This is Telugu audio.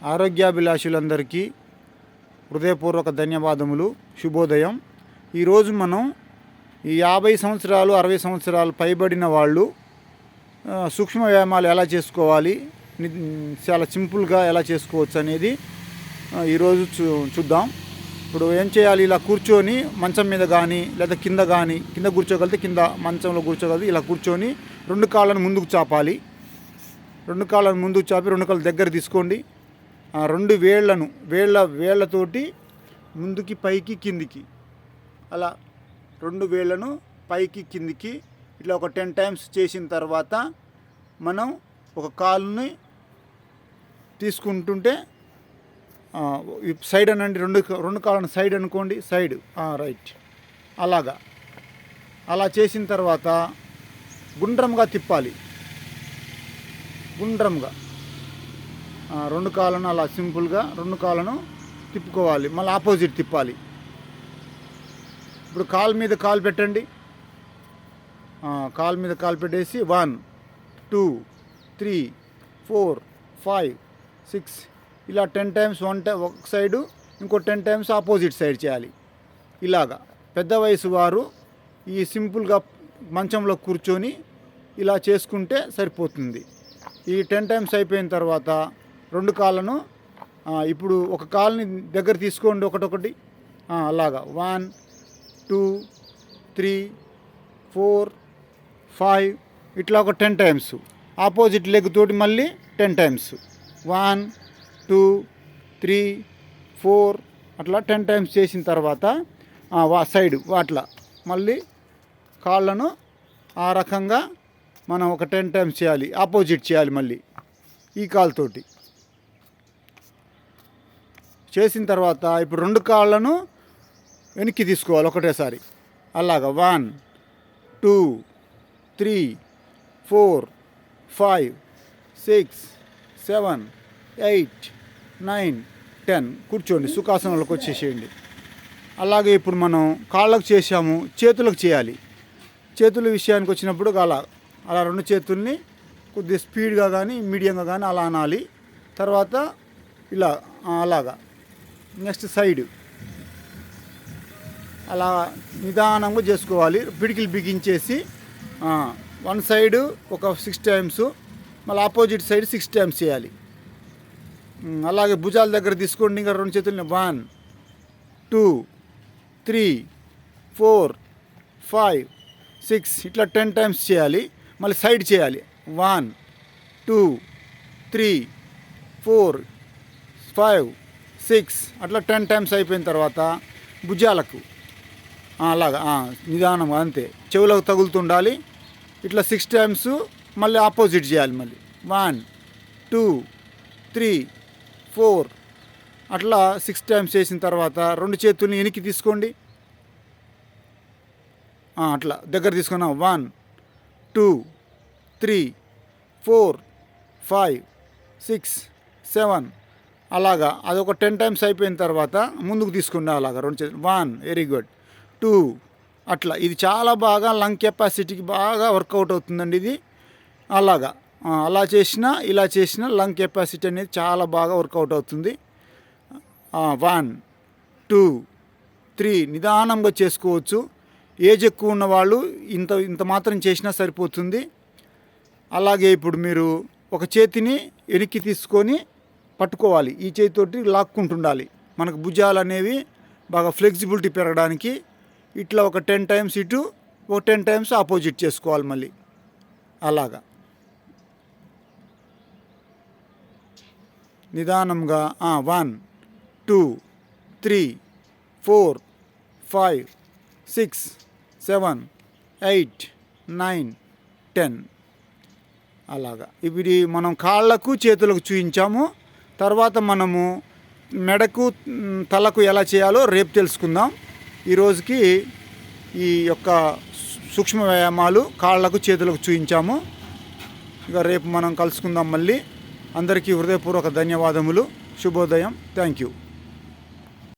ఆరోగ్యాభిలాషులందరికీ హృదయపూర్వక ధన్యవాదములు. శుభోదయం. ఈరోజు మనం ఈ 50 సంవత్సరాలు 60 సంవత్సరాలు పైబడిన వాళ్ళు సూక్ష్మ వ్యాయామాలు ఎలా చేసుకోవాలి, చాలా సింపుల్గా ఎలా చేసుకోవచ్చు అనేది ఈరోజు చూద్దాం. ఇప్పుడు ఏం చేయాలి, ఇలా కూర్చొని మంచం మీద కానీ లేదా కింద కూర్చోగలిగితే కింద మంచంలో కూర్చోగలిగితే ఇలా కూర్చొని 2 కాళ్ళను ముందుకు చాపాలి. 2 కాళ్ళను ముందుకు చాపి 2 కాళ్ళ దగ్గర తీసుకోండి. 2 వేళ్ళతోటి ముందుకి పైకి కిందికి, అలా 2 వేళ్ళను పైకి కిందికి ఇట్లా ఒక 10 టైమ్స్ చేసిన తర్వాత మనం ఒక కాలుని తీసుకుంటుంటే సైడ్ అనండి, 2 కాళ్ళను సైడ్ అనుకోండి, సైడ్ రైట్, అలా చేసిన తర్వాత గుండ్రంగా తిప్పాలి. గుండ్రంగా 2 కాళ్ళను అలా సింపుల్గా 2 కాళ్ళను తిప్పుకోవాలి. మళ్ళీ ఆపోజిట్ తిప్పాలి. ఇప్పుడు కాలు మీద కాలు పెట్టండి. కాలు మీద కాలు పెట్టేసి 1 2 3 4 5 6 ఇలా 10 టైమ్స్ ఒక సైడు, ఇంకో 10 టైమ్స్ ఆపోజిట్ సైడ్ చేయాలి. ఇలాగా పెద్ద వయసు వారు ఈ సింపుల్గా మంచంలో కూర్చొని ఇలా చేసుకుంటే సరిపోతుంది. ఈ 10 టైమ్స్ అయిపోయిన తర్వాత 2 కాళ్ళను ఇప్పుడు ఒక కాలుని దగ్గర తీసుకోండి, ఒకటొకటి అలాగా 1 2 3 4 5 ఇట్లా ఒక 10 టైమ్స్. ఆపోజిట్ లెగ్ తోటి మళ్ళీ 10 టైమ్స్. 1 2 3 4 అట్లా 10 టైమ్స్ చేసిన తర్వాత సైడ్ అట్లా మళ్ళీ కాళ్ళను ఆ రకంగా మనం ఒక 10 టైమ్స్ చేయాలి. ఆపోజిట్ చేయాలి మళ్ళీ ఈ కాలుతోటి. చేసిన తర్వాత ఇప్పుడు 2 కాళ్ళను వెనక్కి తీసుకోవాలి ఒకటేసారి. అలాగా 1 2 3 4 5 6 7 8 9 10 కూర్చోండి, సుఖాసనంలోకి వచ్చేసేయండి. అలాగే ఇప్పుడు మనం కాళ్ళకు చేసాము, చేతులకు చేయాలి. చేతుల విషయానికి వచ్చినప్పుడు అలా 2 చేతుల్ని కొద్దిగా స్పీడ్గా కానీ మీడియంగా కానీ అలా అనాలి. తర్వాత ఇలా అలాగా నెక్స్ట్ సైడ్ అలా నిదానంగా చేసుకోవాలి. పిడికిలు బిగించేసి 1 సైడ్ ఒక 6 టైమ్స్, మళ్ళీ ఆపోజిట్ సైడ్ 6 టైమ్స్ చేయాలి. అలాగే భుజాల దగ్గర తీసుకోండి. ఇంకా 2 చేతుల్ని 1 2 3 4 5 6 ఇట్లా 10 టైమ్స్ చేయాలి. మళ్ళీ సైడ్ చేయాలి. 1 2 3 4 5 6 అట్లా 10 టైమ్స్ అయిపోయిన తర్వాత భుజాలకు అలాగా నిదానంగా అంతే, చెవులకు తగులుతుండాలి. ఇట్లా 6 టైమ్స్ మళ్ళీ ఆపోజిట్ చేయాలి. మళ్ళీ 1 2 3 4 అట్లా 6 టైమ్స్ చేసిన తర్వాత 2 చేతుల్ని వెనక్కి తీసుకోండి. అట్లా దగ్గర తీసుకున్నాం. 1 2 3 4 5 6 7 అలాగా అదొక 10 టైమ్స్ అయిపోయిన తర్వాత ముందుకు తీసుకున్నా అలాగా 2 చేతులు. 1 వెరీ గుడ్, 2 అట్లా. ఇది చాలా బాగా లంగ్ కెపాసిటీకి బాగా వర్కౌట్ అవుతుందండి ఇది. అలాగా అలా చేసినా ఇలా చేసినా లంగ్ కెపాసిటీ అనేది చాలా బాగా వర్కౌట్ అవుతుంది. 1 2 3 నిదానంగా చేసుకోవచ్చు. ఏజ్ ఎక్కువ ఉన్నవాళ్ళు ఇంత మాత్రం చేసినా సరిపోతుంది. అలాగే ఇప్పుడు మీరు ఒక చేతిని వెనక్కి తీసుకొని పట్టుకోవాలి. ఈ చేతితోటి లాక్కుంటుండాలి. మనకు భుజాలు అనేవి బాగా ఫ్లెక్సిబిలిటీ పెరగడానికి ఇట్లా ఒక 10 టైమ్స్ ఇటు, ఒక 10 టైమ్స్ ఆపోజిట్ చేసుకోవాలి. మళ్ళీ అలాగా నిదానంగా 1 2 3 4 5 6 7 8 9 10 అలాగా. ఇప్పుడు మనం కాళ్ళకు చేతులకు చూపించాము. తర్వాత మనము మెడకు తలకు ఎలా చేయాలో రేపు తెలుసుకుందాం. ఈరోజుకి ఈ యొక్క సూక్ష్మ వ్యాయామాలు కాళ్ళకు చేతులకు చూపించాము. ఇక రేపు మనం కలుసుకుందాం మళ్ళీ. అందరికీ హృదయపూర్వక ధన్యవాదములు. శుభోదయం. Thank you.